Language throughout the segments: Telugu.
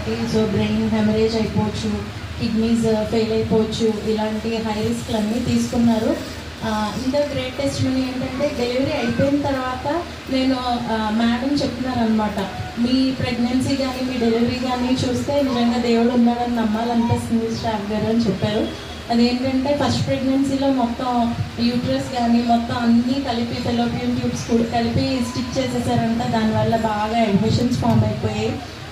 కాబట్టి సో బ్రెయిన్ హెమరేజ్ అయిపోవచ్చు, కిడ్నీస్ ఫెయిల్ అయిపోవచ్చు, ఇలాంటి హై రిస్క్లన్నీ తీసుకున్నారు. ఇంకా గ్రేట్ టెస్టిమనీ ఏంటంటే డెలివరీ అయిపోయిన తర్వాత నేను మేడం చెప్తున్నారనమాట, మీ ప్రెగ్నెన్సీ కానీ మీ డెలివరీ కానీ చూస్తే నిజంగా దేవుడు ఉన్నాడని నమ్మాలనిపిస్తుంది స్టాఫ్ గారు అని చెప్పారు. అదేంటంటే ఫస్ట్ ప్రెగ్నెన్సీలో మొత్తం యూట్రస్ కానీ మొత్తం అన్నీ కలిపి ఫెలోపియన్ ట్యూబ్స్ కూడా కలిపి స్టిచ్ చేసేసారంట. దానివల్ల బాగా అడ్మిషన్స్ ఫామ్ అయిపోయాయి.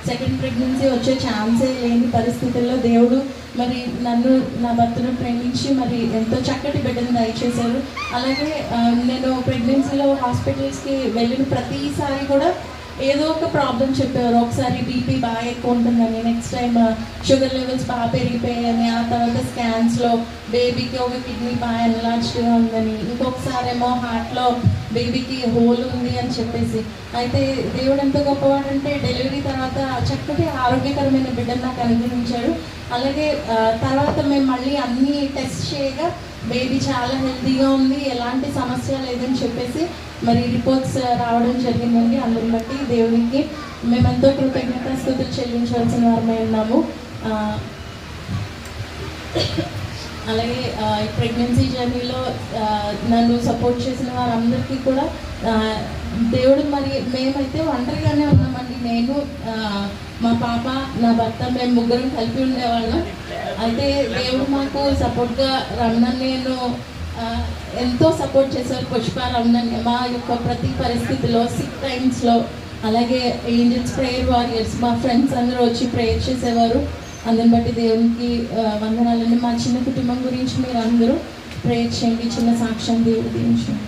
సెకండ్ ప్రెగ్నెన్సీ వచ్చే ఛాన్సే లేని పరిస్థితుల్లో దేవుడు మరి నన్ను నా భర్తను ప్రేమించి మరి ఎంతో చక్కటి బిడ్డను దయచేశారు. అలాగే నేను ప్రెగ్నెన్సీలో హాస్పిటల్స్కి వెళ్ళిన ప్రతిసారి కూడా ఏదో ఒక ప్రాబ్లం చెప్పేవారు. ఒకసారి బీపీ బాగా ఎక్కువ ఉంటుందని, నెక్స్ట్ టైం షుగర్ లెవెల్స్ బాగా పెరిగిపోయాయని, ఆ తర్వాత స్కాన్స్లో బేబీకి ఒక కిడ్నీ బాగా ఎన్లార్జ్డ్గా ఉందని, ఇంకొకసారి ఏమో హార్ట్లో బేబీకి హోల్ ఉంది అని చెప్పేసి. అయితే దేవుడు ఎంత గొప్పవాడంటే డెలివరీ తర్వాత చక్కటి ఆరోగ్యకరమైన బిడ్డను నాకు అనుగ్రహించాడు. అలాగే తర్వాత మేము మళ్ళీ అన్నీ టెస్ట్ చేయగా బేబీ చాలా హెల్తీగా ఉంది, ఎలాంటి సమస్య లేదని చెప్పేసి మరి రిపోర్ట్స్ రావడం జరిగిందండి. అందుని బట్టి దేవునికి మేమెంతో కృతజ్ఞతాస్తుతులు చెల్లించవలసిన వారమై ఉన్నాము. అలాగే ఈ ప్రెగ్నెన్సీ జర్నీలో నన్ను సపోర్ట్ చేసిన వారందరికీ కూడా దేవుడు మరి మేమైతే ఒంటరిగానే ఉన్నామండి. నేను మా పాప నా భర్త మేము ముగ్గురం కలిపి ఉండేవాళ్ళం. అయితే దేవుడు మాకు సపోర్ట్గా రమణన్నయ్యను ఎంతో సపోర్ట్ చేశారు. పుష్ప రమణన్నయ్య మా యొక్క ప్రతి పరిస్థితిలో, సిక్ టైమ్స్లో, అలాగే ఏంజల్స్ ప్రేయర్ వారియర్స్ మా ఫ్రెండ్స్ అందరూ వచ్చి ప్రేయర్ చేసేవారు. అందుని బట్టి దేవునికి వందనాలండి. మా చిన్న కుటుంబం గురించి మీరు అందరూ ప్రేయర్ చేయండి. చిన్న సాక్ష్యం దేవుడు దీవించండి.